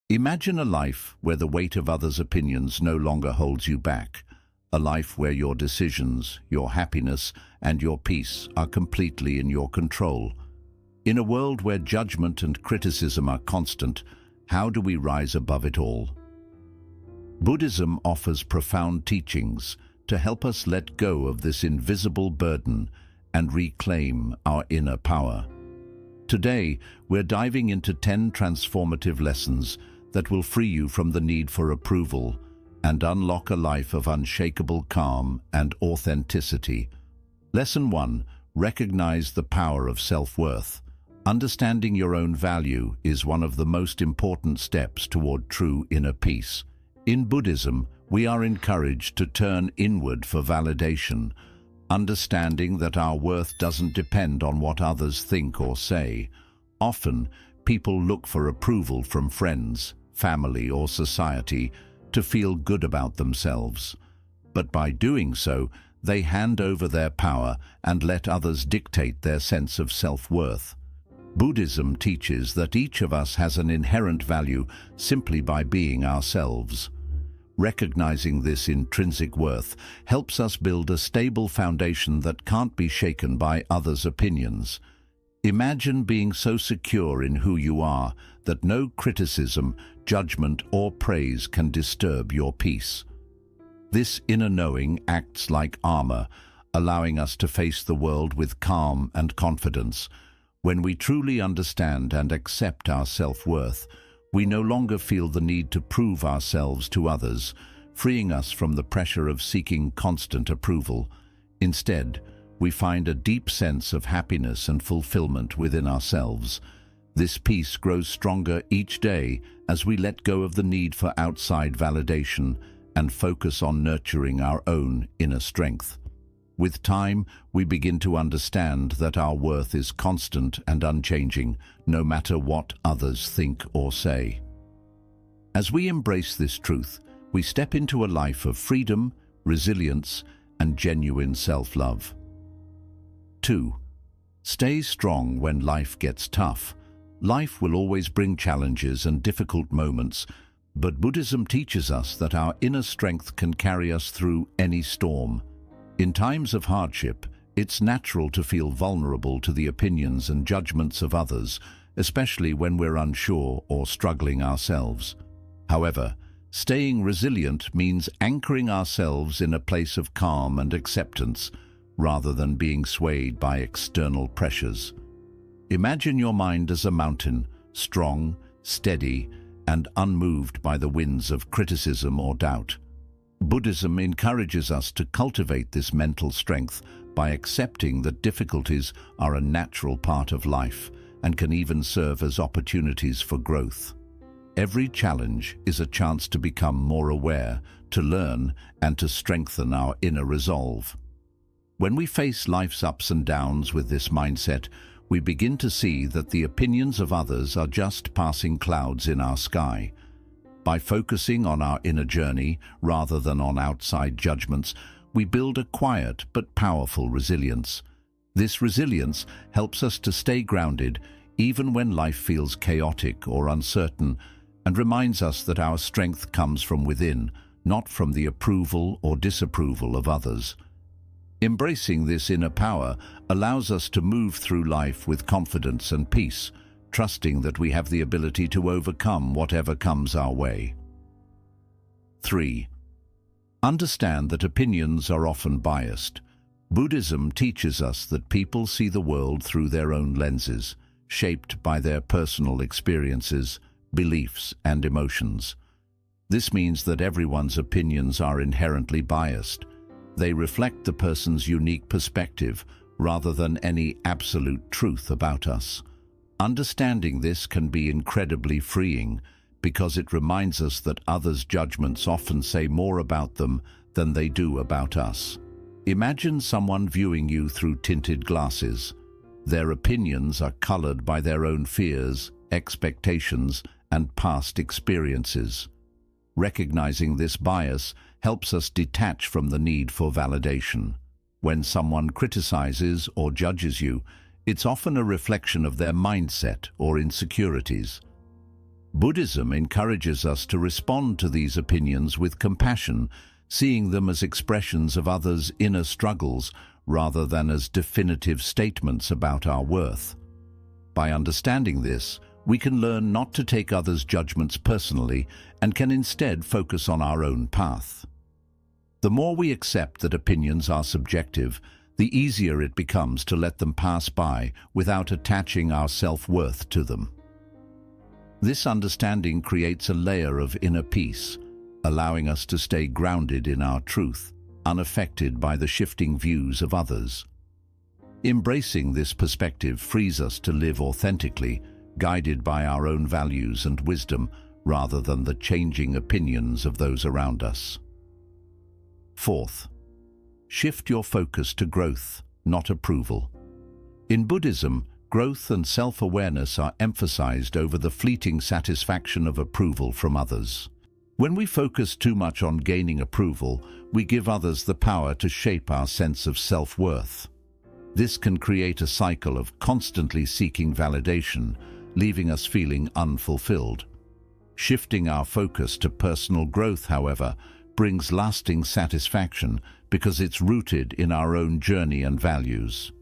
Imagine a life where the weight of others' opinions no longer holds you back, a life where your decisions, your happiness, and your peace are completely in your control. In a world where judgment and criticism are constant, how do we rise above it all? Buddhism offers profound teachings to help us let go of this invisible burden and reclaim our inner power. Today, we're diving into 10 transformative lessons that will free you from the need for approval and unlock a life of unshakable calm and authenticity. Lesson 1. Recognize the power of self-worth. Understanding your own value is one of the most important steps toward true inner peace. In Buddhism, we are encouraged to turn inward for validation, understanding that our worth doesn't depend on what others think or say. Often, people look for approval from friends, family, or society to feel good about themselves. But by doing so, they hand over their power and let others dictate their sense of self-worth. Buddhism teaches that each of us has an inherent value simply by being ourselves. Recognizing this intrinsic worth helps us build a stable foundation that can't be shaken by others' opinions. Imagine being so secure in who you are that no criticism, judgment, or praise can disturb your peace. This inner knowing acts like armor, allowing us to face the world with calm and confidence. When we truly understand and accept our self-worth, we no longer feel the need to prove ourselves to others, freeing us from the pressure of seeking constant approval. Instead, we find a deep sense of happiness and fulfillment within ourselves. This peace grows stronger each day as we let go of the need for outside validation and focus on nurturing our own inner strength. With time, we begin to understand that our worth is constant and unchanging, no matter what others think or say. As we embrace this truth, we step into a life of freedom, resilience, and genuine self-love. 2. Stay strong when life gets tough. Life will always bring challenges and difficult moments, but Buddhism teaches us that our inner strength can carry us through any storm. In times of hardship, it's natural to feel vulnerable to the opinions and judgments of others, especially when we're unsure or struggling ourselves. However, staying resilient means anchoring ourselves in a place of calm and acceptance, rather than being swayed by external pressures. Imagine your mind as a mountain, strong, steady, and unmoved by the winds of criticism or doubt. Buddhism encourages us to cultivate this mental strength by accepting that difficulties are a natural part of life and can even serve as opportunities for growth. Every challenge is a chance to become more aware, to learn, and to strengthen our inner resolve. When we face life's ups and downs with this mindset, we begin to see that the opinions of others are just passing clouds in our sky. By focusing on our inner journey rather than on outside judgments, we build a quiet but powerful resilience. This resilience helps us to stay grounded even when life feels chaotic or uncertain, and reminds us that our strength comes from within, not from the approval or disapproval of others. Embracing this inner power allows us to move through life with confidence and peace, trusting that we have the ability to overcome whatever comes our way. 3. Understand that opinions are often biased. Buddhism teaches us that people see the world through their own lenses, shaped by their personal experiences, beliefs, and emotions. This means that everyone's opinions are inherently biased. They reflect the person's unique perspective rather than any absolute truth about us. Understanding this can be incredibly freeing because it reminds us that others' judgments often say more about them than they do about us. Imagine someone viewing you through tinted glasses. Their opinions are colored by their own fears, expectations, and past experiences. Recognizing this bias helps us detach from the need for validation. When someone criticizes or judges you, it's often a reflection of their mindset or insecurities. Buddhism encourages us to respond to these opinions with compassion, seeing them as expressions of others' inner struggles rather than as definitive statements about our worth. By understanding this, we can learn not to take others' judgments personally and can instead focus on our own path. The more we accept that opinions are subjective, the easier it becomes to let them pass by without attaching our self-worth to them. This understanding creates a layer of inner peace, allowing us to stay grounded in our truth, unaffected by the shifting views of others. Embracing this perspective frees us to live authentically, guided by our own values and wisdom rather than the changing opinions of those around us. Fourth, shift your focus to growth, not approval. In Buddhism, growth and self-awareness are emphasized over the fleeting satisfaction of approval from others. When we focus too much on gaining approval, we give others the power to shape our sense of self-worth. This can create a cycle of constantly seeking validation, leaving us feeling unfulfilled. Shifting our focus to personal growth, however, brings lasting satisfaction because it's rooted in our own journey and values.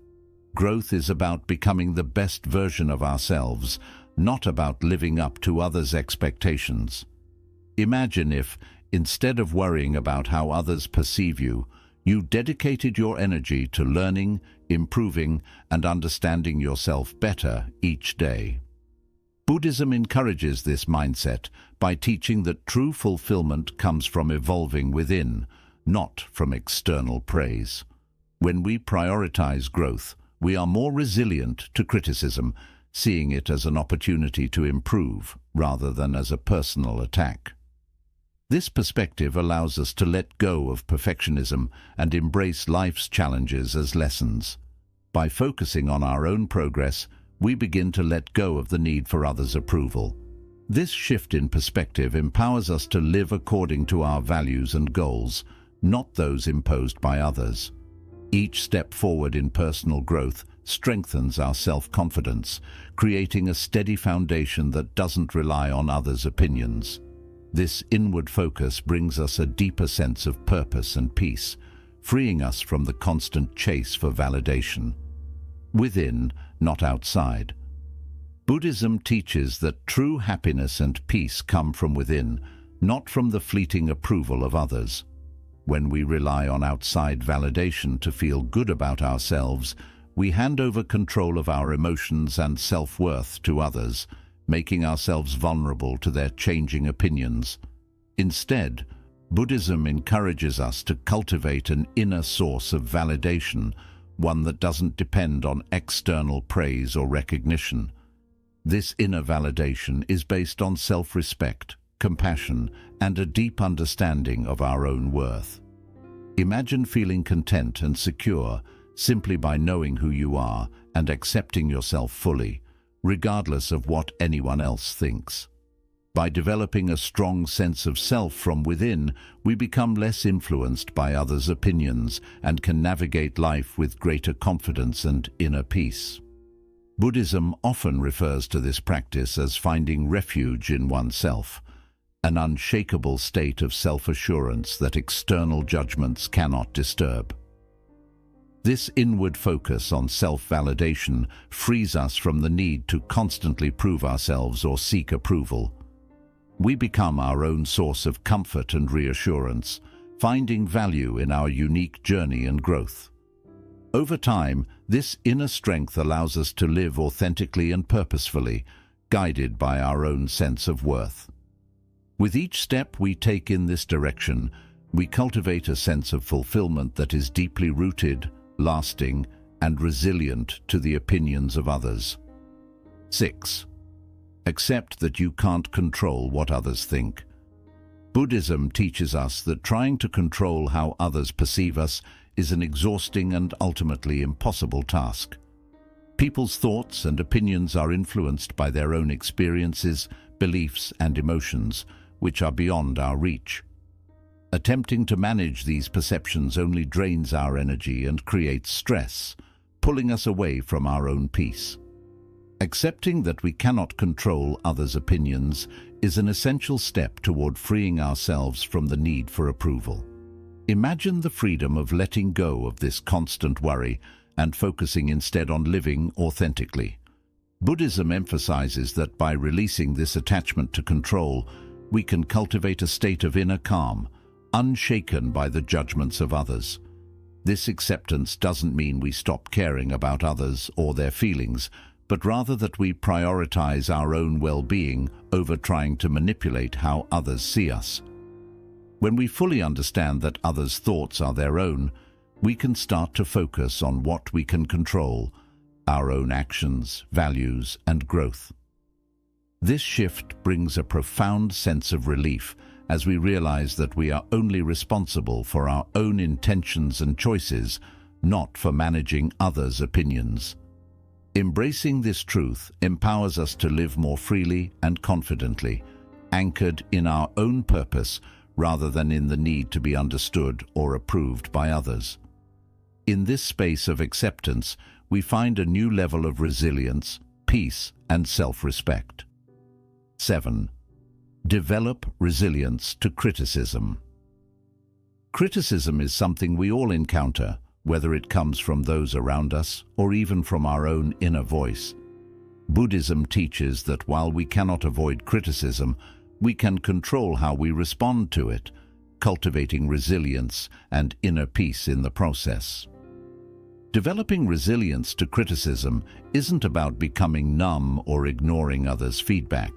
Growth is about becoming the best version of ourselves, not about living up to others' expectations. Imagine if, instead of worrying about how others perceive you, you dedicated your energy to learning, improving, and understanding yourself better each day. Buddhism encourages this mindset by teaching that true fulfillment comes from evolving within, not from external praise. When we prioritize growth, we are more resilient to criticism, seeing it as an opportunity to improve rather than as a personal attack. This perspective allows us to let go of perfectionism and embrace life's challenges as lessons. By focusing on our own progress, we begin to let go of the need for others' approval. This shift in perspective empowers us to live according to our values and goals, not those imposed by others. Each step forward in personal growth strengthens our self-confidence, creating a steady foundation that doesn't rely on others' opinions. This inward focus brings us a deeper sense of purpose and peace, freeing us from the constant chase for validation. Within, not outside. Buddhism teaches that true happiness and peace come from within, not from the fleeting approval of others. When we rely on outside validation to feel good about ourselves, we hand over control of our emotions and self-worth to others, making ourselves vulnerable to their changing opinions. Instead, Buddhism encourages us to cultivate an inner source of validation, one that doesn't depend on external praise or recognition. This inner validation is based on self-respect, compassion, and a deep understanding of our own worth. Imagine feeling content and secure simply by knowing who you are and accepting yourself fully, regardless of what anyone else thinks. By developing a strong sense of self from within, we become less influenced by others' opinions and can navigate life with greater confidence and inner peace. Buddhism often refers to this practice as finding refuge in oneself, an unshakable state of self-assurance that external judgments cannot disturb. This inward focus on self-validation frees us from the need to constantly prove ourselves or seek approval. We become our own source of comfort and reassurance, finding value in our unique journey and growth. Over time, this inner strength allows us to live authentically and purposefully, guided by our own sense of worth. With each step we take in this direction, we cultivate a sense of fulfillment that is deeply rooted, lasting, and resilient to the opinions of others. 6. Accept that you can't control what others think. Buddhism teaches us that trying to control how others perceive us is an exhausting and ultimately impossible task. People's thoughts and opinions are influenced by their own experiences, beliefs, and emotions, which are beyond our reach. Attempting to manage these perceptions only drains our energy and creates stress, pulling us away from our own peace. Accepting that we cannot control others' opinions is an essential step toward freeing ourselves from the need for approval. Imagine the freedom of letting go of this constant worry and focusing instead on living authentically. Buddhism emphasizes that by releasing this attachment to control, we can cultivate a state of inner calm, unshaken by the judgments of others. This acceptance doesn't mean we stop caring about others or their feelings, but rather that we prioritize our own well-being over trying to manipulate how others see us. When we fully understand that others' thoughts are their own, we can start to focus on what we can control, our own actions, values, and growth. This shift brings a profound sense of relief as we realize that we are only responsible for our own intentions and choices, not for managing others' opinions. Embracing this truth empowers us to live more freely and confidently, anchored in our own purpose rather than in the need to be understood or approved by others. In this space of acceptance, we find a new level of resilience, peace, and self-respect. 7. Develop resilience to criticism. Criticism is something we all encounter, whether it comes from those around us or even from our own inner voice. Buddhism teaches that while we cannot avoid criticism, we can control how we respond to it, cultivating resilience and inner peace in the process. Developing resilience to criticism isn't about becoming numb or ignoring others' feedback.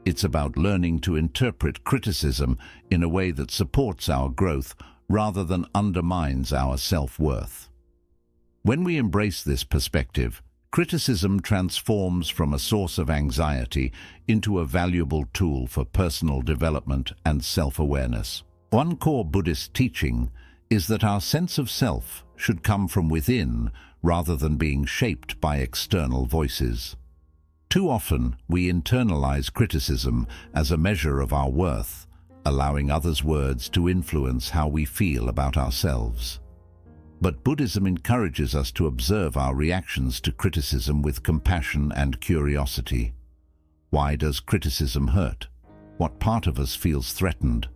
It's about learning to interpret criticism in a way that supports our growth rather than undermines our self-worth. When we embrace this perspective, criticism transforms from a source of anxiety into a valuable tool for personal development and self-awareness. One core Buddhist teaching is that our sense of self should come from within rather than being shaped by external voices. Too often, we internalize criticism as a measure of our worth, allowing others' words to influence how we feel about ourselves. But Buddhism encourages us to observe our reactions to criticism with compassion and curiosity. Why does criticism hurt? What part of us feels threatened?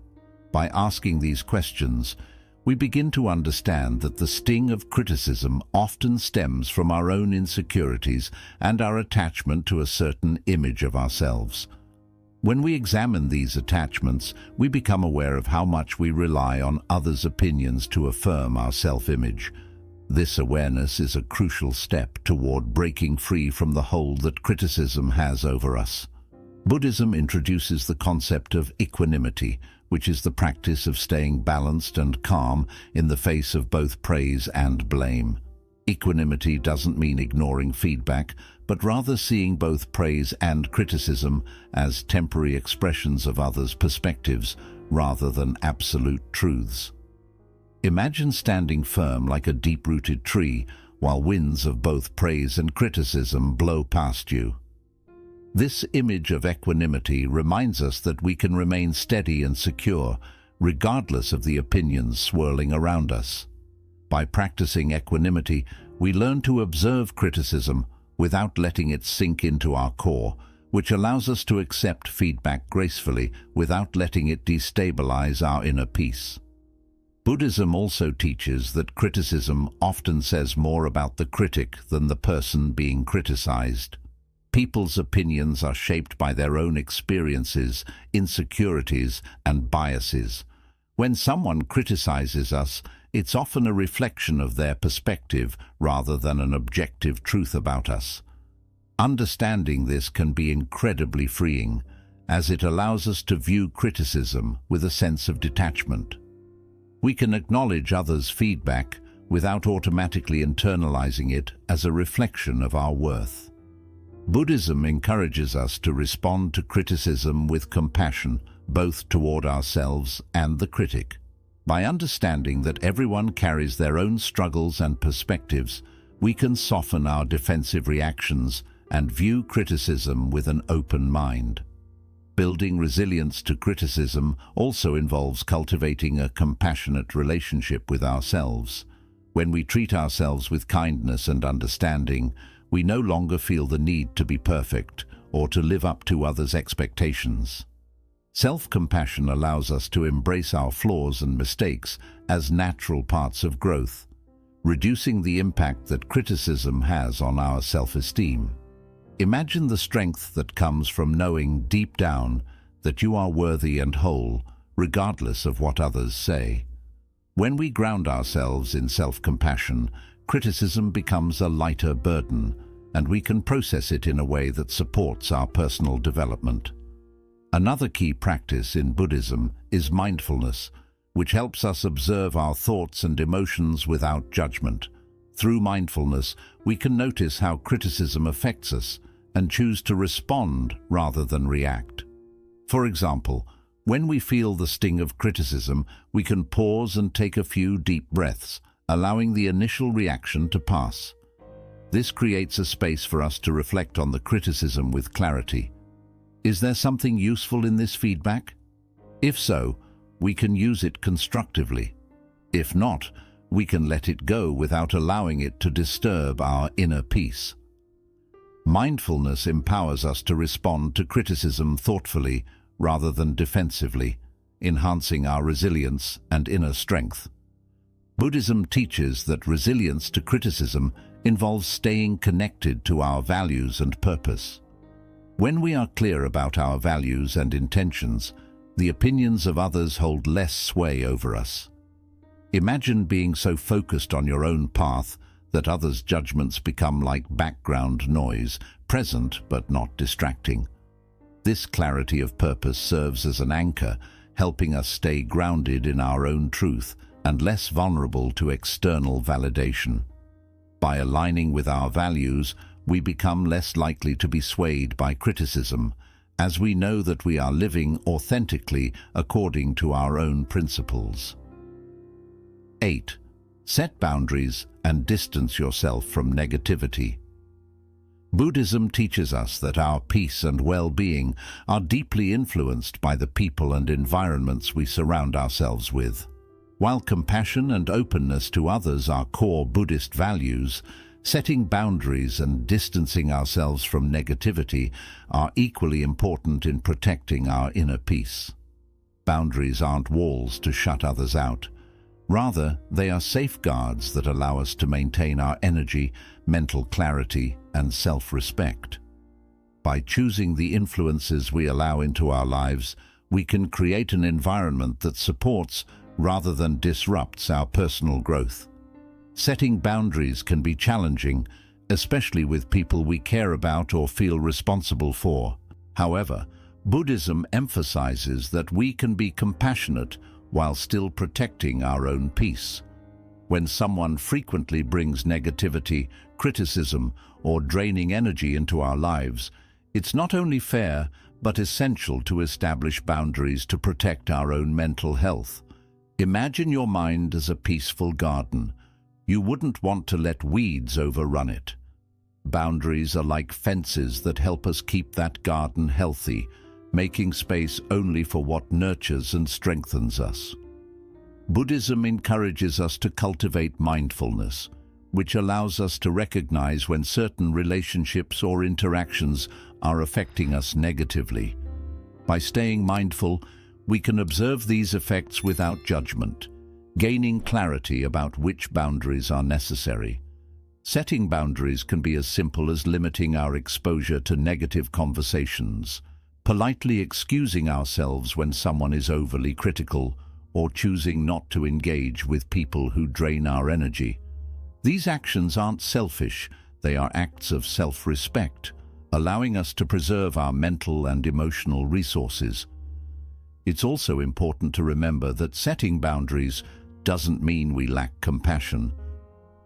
By asking these questions, we begin to understand that the sting of criticism often stems from our own insecurities and our attachment to a certain image of ourselves. When we examine these attachments, we become aware of how much we rely on others' opinions to affirm our self-image. This awareness is a crucial step toward breaking free from the hold that criticism has over us. Buddhism introduces the concept of equanimity, which is the practice of staying balanced and calm in the face of both praise and blame. Equanimity doesn't mean ignoring feedback, but rather seeing both praise and criticism as temporary expressions of others' perspectives rather than absolute truths. Imagine standing firm like a deep-rooted tree while winds of both praise and criticism blow past you. This image of equanimity reminds us that we can remain steady and secure, regardless of the opinions swirling around us. By practicing equanimity, we learn to observe criticism without letting it sink into our core, which allows us to accept feedback gracefully without letting it destabilize our inner peace. Buddhism also teaches that criticism often says more about the critic than the person being criticized. People's opinions are shaped by their own experiences, insecurities, and biases. When someone criticizes us, it's often a reflection of their perspective rather than an objective truth about us. Understanding this can be incredibly freeing, as it allows us to view criticism with a sense of detachment. We can acknowledge others' feedback without automatically internalizing it as a reflection of our worth. Buddhism encourages us to respond to criticism with compassion, both toward ourselves and the critic. By understanding that everyone carries their own struggles and perspectives, we can soften our defensive reactions and view criticism with an open mind. Building resilience to criticism also involves cultivating a compassionate relationship with ourselves. When we treat ourselves with kindness and understanding, we no longer feel the need to be perfect or to live up to others' expectations. Self-compassion allows us to embrace our flaws and mistakes as natural parts of growth, reducing the impact that criticism has on our self-esteem. Imagine the strength that comes from knowing deep down that you are worthy and whole, regardless of what others say. When we ground ourselves in self-compassion, criticism becomes a lighter burden, and we can process it in a way that supports our personal development. Another key practice in Buddhism is mindfulness, which helps us observe our thoughts and emotions without judgment. Through mindfulness, we can notice how criticism affects us and choose to respond rather than react. For example, when we feel the sting of criticism, we can pause and take a few deep breaths, allowing the initial reaction to pass. This creates a space for us to reflect on the criticism with clarity. Is there something useful in this feedback? If so, we can use it constructively. If not, we can let it go without allowing it to disturb our inner peace. Mindfulness empowers us to respond to criticism thoughtfully rather than defensively, enhancing our resilience and inner strength. Buddhism teaches that resilience to criticism involves staying connected to our values and purpose. When we are clear about our values and intentions, the opinions of others hold less sway over us. Imagine being so focused on your own path that others' judgments become like background noise, present but not distracting. This clarity of purpose serves as an anchor, helping us stay grounded in our own truth and less vulnerable to external validation. By aligning with our values, we become less likely to be swayed by criticism, as we know that we are living authentically according to our own principles. 8. Set boundaries and distance yourself from negativity. Buddhism teaches us that our peace and well-being are deeply influenced by the people and environments we surround ourselves with. While compassion and openness to others are core Buddhist values, setting boundaries and distancing ourselves from negativity are equally important in protecting our inner peace. Boundaries aren't walls to shut others out. Rather, they are safeguards that allow us to maintain our energy, mental clarity, and self-respect. By choosing the influences we allow into our lives, we can create an environment that supports rather than disrupts our personal growth. Setting boundaries can be challenging, especially with people we care about or feel responsible for. However, Buddhism emphasizes that we can be compassionate while still protecting our own peace. When someone frequently brings negativity, criticism, or draining energy into our lives, it's not only fair but essential to establish boundaries to protect our own mental health. Imagine your mind as a peaceful garden. You wouldn't want to let weeds overrun it. Boundaries are like fences that help us keep that garden healthy, making space only for what nurtures and strengthens us. Buddhism encourages us to cultivate mindfulness, which allows us to recognize when certain relationships or interactions are affecting us negatively. By staying mindful, we can observe these effects without judgment, gaining clarity about which boundaries are necessary. Setting boundaries can be as simple as limiting our exposure to negative conversations, politely excusing ourselves when someone is overly critical, or choosing not to engage with people who drain our energy. These actions aren't selfish, they are acts of self-respect, allowing us to preserve our mental and emotional resources. It's also important to remember that setting boundaries doesn't mean we lack compassion.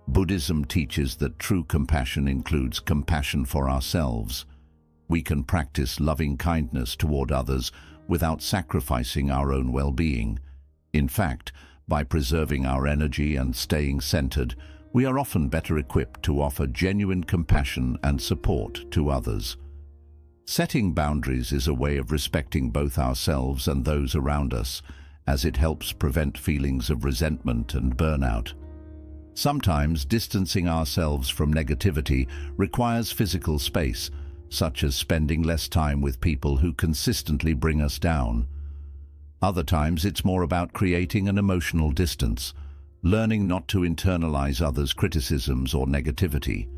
Buddhism teaches that true compassion includes compassion for ourselves. We can practice loving kindness toward others without sacrificing our own well-being. In fact, by preserving our energy and staying centered, we are often better equipped to offer genuine compassion and support to others. Setting boundaries is a way of respecting both ourselves and those around us, as it helps prevent feelings of resentment and burnout. Sometimes distancing ourselves from negativity requires physical space, such as spending less time with people who consistently bring us down. Other times it's more about creating an emotional distance, learning not to internalize others' criticisms or negativity.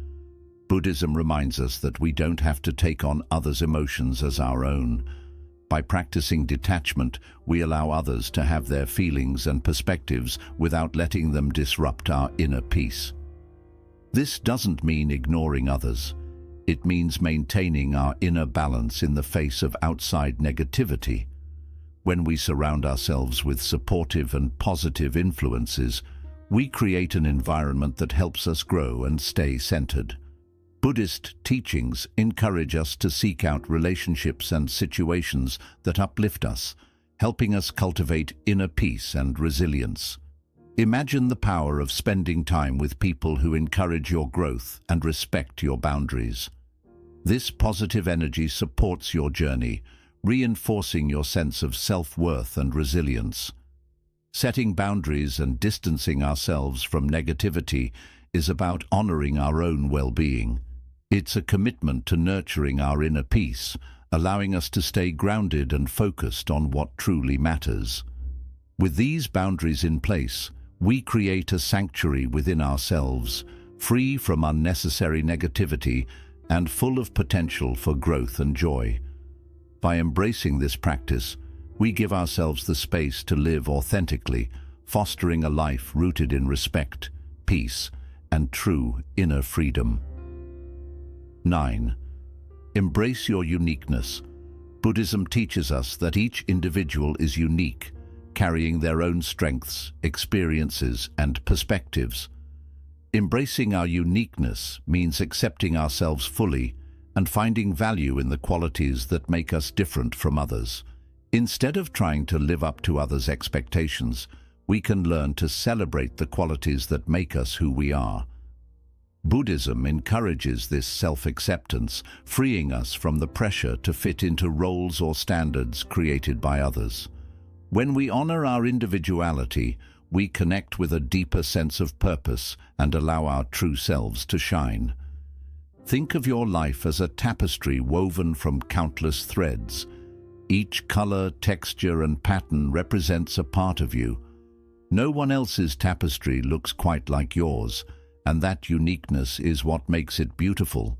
Buddhism reminds us that we don't have to take on others' emotions as our own. By practicing detachment, we allow others to have their feelings and perspectives without letting them disrupt our inner peace. This doesn't mean ignoring others. It means maintaining our inner balance in the face of outside negativity. When we surround ourselves with supportive and positive influences, we create an environment that helps us grow and stay centered. Buddhist teachings encourage us to seek out relationships and situations that uplift us, helping us cultivate inner peace and resilience. Imagine the power of spending time with people who encourage your growth and respect your boundaries. This positive energy supports your journey, reinforcing your sense of self-worth and resilience. Setting boundaries and distancing ourselves from negativity is about honoring our own well-being. It's a commitment to nurturing our inner peace, allowing us to stay grounded and focused on what truly matters. With these boundaries in place, we create a sanctuary within ourselves, free from unnecessary negativity and full of potential for growth and joy. By embracing this practice, we give ourselves the space to live authentically, fostering a life rooted in respect, peace, and true inner freedom. 9. Embrace your uniqueness. Buddhism teaches us that each individual is unique, carrying their own strengths, experiences, and perspectives. Embracing our uniqueness means accepting ourselves fully and finding value in the qualities that make us different from others. Instead of trying to live up to others' expectations, we can learn to celebrate the qualities that make us who we are. Buddhism encourages this self-acceptance, freeing us from the pressure to fit into roles or standards created by others. When we honor our individuality, we connect with a deeper sense of purpose and allow our true selves to shine. Think of your life as a tapestry woven from countless threads. Each color, texture, and pattern represents a part of you. No one else's tapestry looks quite like yours, and that uniqueness is what makes it beautiful.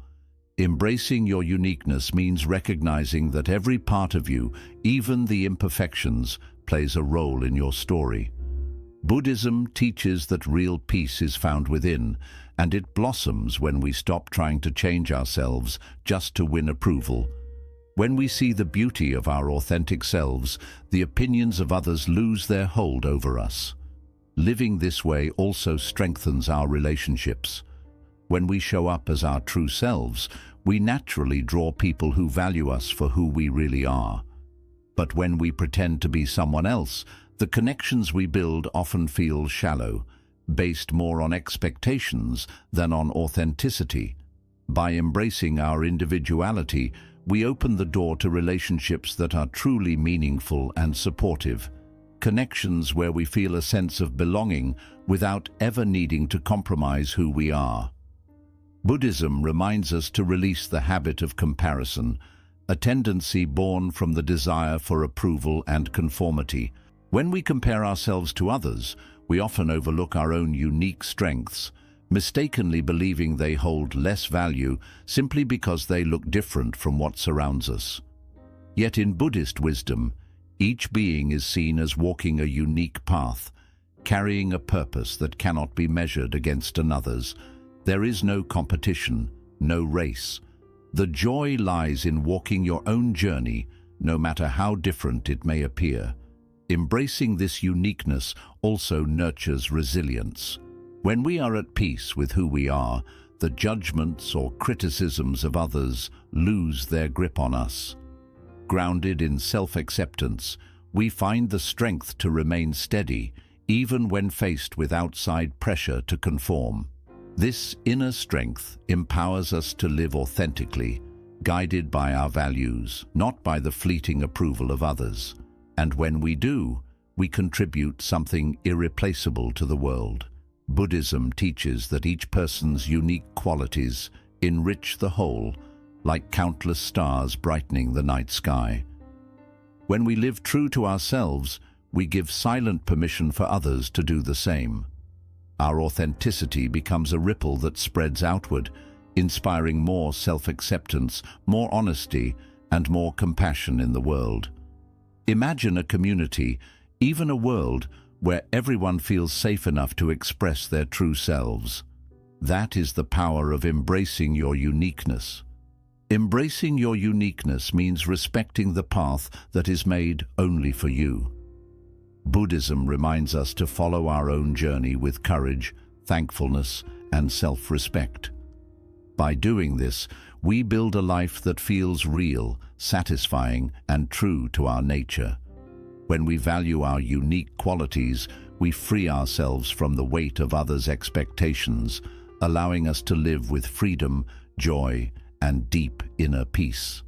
Embracing your uniqueness means recognizing that every part of you, even the imperfections, plays a role in your story. Buddhism teaches that real peace is found within, and it blossoms when we stop trying to change ourselves just to win approval. When we see the beauty of our authentic selves, the opinions of others lose their hold over us. Living this way also strengthens our relationships. When we show up as our true selves, we naturally draw people who value us for who we really are. But when we pretend to be someone else, the connections we build often feel shallow, based more on expectations than on authenticity. By embracing our individuality, we open the door to relationships that are truly meaningful and supportive. Connections where we feel a sense of belonging without ever needing to compromise who we are. Buddhism reminds us to release the habit of comparison, a tendency born from the desire for approval and conformity. When we compare ourselves to others, we often overlook our own unique strengths, mistakenly believing they hold less value simply because they look different from what surrounds us. Yet in Buddhist wisdom, each being is seen as walking a unique path, carrying a purpose that cannot be measured against another's. There is no competition, no race. The joy lies in walking your own journey, no matter how different it may appear. Embracing this uniqueness also nurtures resilience. When we are at peace with who we are, the judgments or criticisms of others lose their grip on us. Grounded in self-acceptance, we find the strength to remain steady, even when faced with outside pressure to conform. This inner strength empowers us to live authentically, guided by our values, not by the fleeting approval of others. And when we do, we contribute something irreplaceable to the world. Buddhism teaches that each person's unique qualities enrich the whole, like countless stars brightening the night sky. When we live true to ourselves, we give silent permission for others to do the same. Our authenticity becomes a ripple that spreads outward, inspiring more self-acceptance, more honesty, and more compassion in the world. Imagine a community, even a world, where everyone feels safe enough to express their true selves. That is the power of embracing your uniqueness. Embracing your uniqueness means respecting the path that is made only for you. Buddhism reminds us to follow our own journey with courage, thankfulness, and self-respect. By doing this, we build a life that feels real, satisfying, and true to our nature. When we value our unique qualities, we free ourselves from the weight of others' expectations, allowing us to live with freedom, joy, and deep inner peace.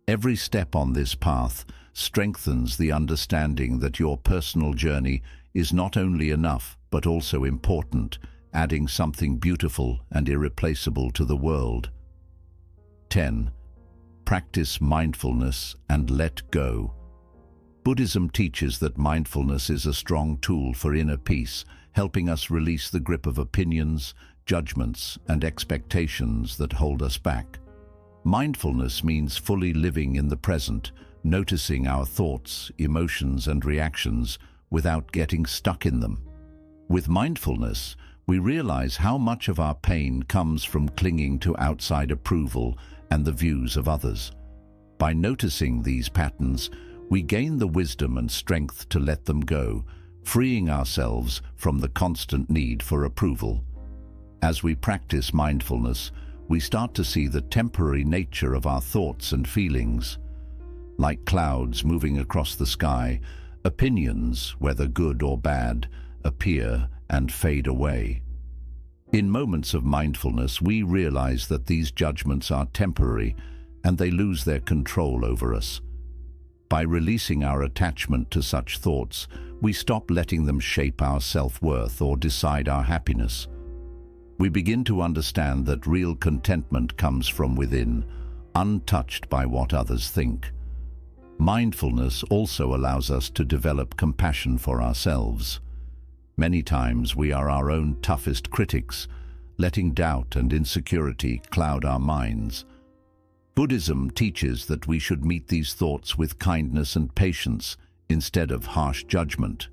Every step on this path strengthens the understanding that your personal journey is not only enough, but also important, adding something beautiful and irreplaceable to the world. 10. Practice mindfulness and let go. Buddhism teaches that mindfulness is a strong tool for inner peace, helping us release the grip of opinions, judgments, and expectations that hold us back. Mindfulness means fully living in the present, noticing our thoughts, emotions, and reactions without getting stuck in them. With mindfulness, we realize how much of our pain comes from clinging to outside approval and the views of others. By noticing these patterns, we gain the wisdom and strength to let them go, freeing ourselves from the constant need for approval. As we practice mindfulness, we start to see the temporary nature of our thoughts and feelings. Like clouds moving across the sky, opinions, whether good or bad, appear and fade away. In moments of mindfulness, we realize that these judgments are temporary and they lose their control over us. By releasing our attachment to such thoughts, we stop letting them shape our self-worth or decide our happiness. We begin to understand that real contentment comes from within, untouched by what others think. Mindfulness also allows us to develop compassion for ourselves. Many times we are our own toughest critics, letting doubt and insecurity cloud our minds. Buddhism teaches that we should meet these thoughts with kindness and patience instead of harsh judgment.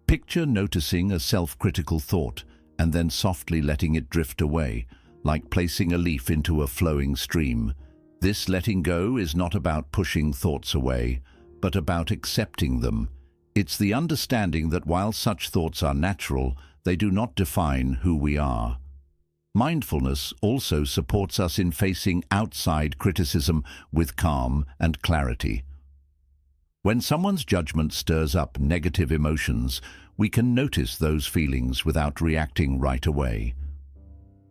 Picture noticing a self-critical thought and then softly letting it drift away, like placing a leaf into a flowing stream. This letting go is not about pushing thoughts away, but about accepting them. It's the understanding that while such thoughts are natural, they do not define who we are. Mindfulness also supports us in facing outside criticism with calm and clarity. When someone's judgment stirs up negative emotions, we can notice those feelings without reacting right away.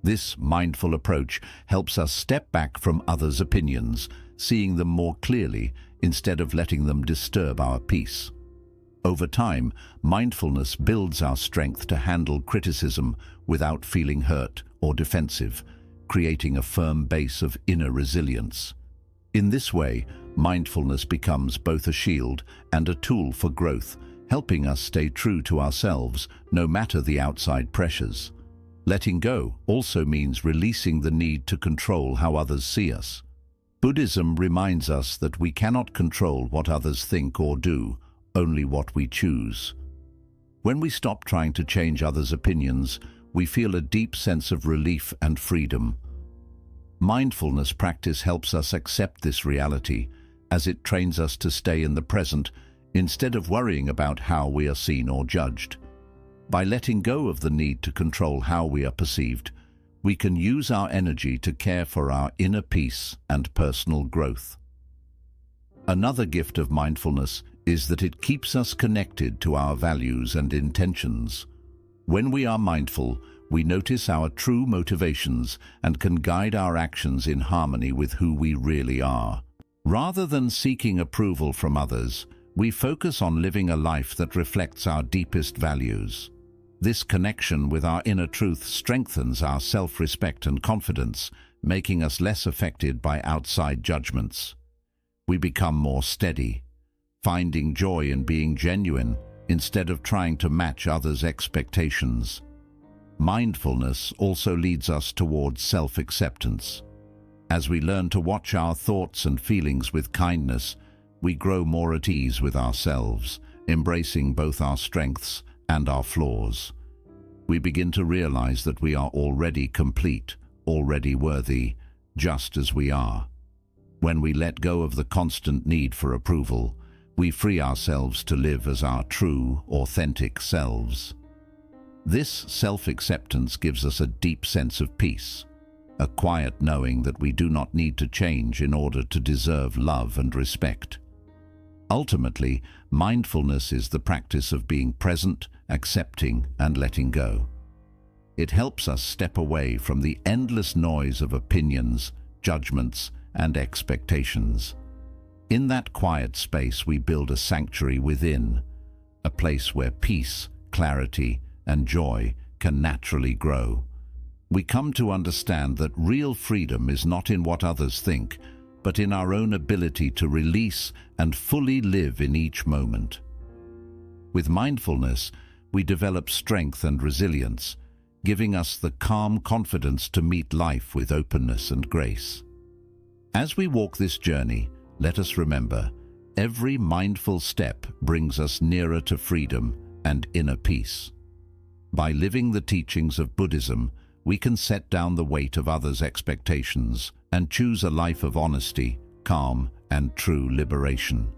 This mindful approach helps us step back from others' opinions, seeing them more clearly instead of letting them disturb our peace. Over time, mindfulness builds our strength to handle criticism without feeling hurt or defensive, creating a firm base of inner resilience. In this way, mindfulness becomes both a shield and a tool for growth, helping us stay true to ourselves no matter the outside pressures. Letting go also means releasing the need to control how others see us. Buddhism reminds us that we cannot control what others think or do, only what we choose. When we stop trying to change others' opinions, we feel a deep sense of relief and freedom. Mindfulness practice helps us accept this reality, as it trains us to stay in the present instead of worrying about how we are seen or judged. By letting go of the need to control how we are perceived, we can use our energy to care for our inner peace and personal growth. Another gift of mindfulness is that it keeps us connected to our values and intentions. When we are mindful, we notice our true motivations and can guide our actions in harmony with who we really are. Rather than seeking approval from others, we focus on living a life that reflects our deepest values. This connection with our inner truth strengthens our self-respect and confidence, making us less affected by outside judgments. We become more steady, finding joy in being genuine instead of trying to match others' expectations. Mindfulness also leads us towards self-acceptance. As we learn to watch our thoughts and feelings with kindness, we grow more at ease with ourselves, embracing both our strengths and our flaws. We begin to realize that we are already complete, already worthy, just as we are. When we let go of the constant need for approval, we free ourselves to live as our true, authentic selves. This self-acceptance gives us a deep sense of peace, a quiet knowing that we do not need to change in order to deserve love and respect. Ultimately, mindfulness is the practice of being present, accepting, and letting go. It helps us step away from the endless noise of opinions, judgments, and expectations. In that quiet space, we build a sanctuary within, a place where peace, clarity, and joy can naturally grow. We come to understand that real freedom is not in what others think, but in our own ability to release and fully live in each moment. With mindfulness, we develop strength and resilience, giving us the calm confidence to meet life with openness and grace. As we walk this journey, let us remember, every mindful step brings us nearer to freedom and inner peace. By living the teachings of Buddhism, we can set down the weight of others' expectations and choose a life of honesty, calm, and true liberation.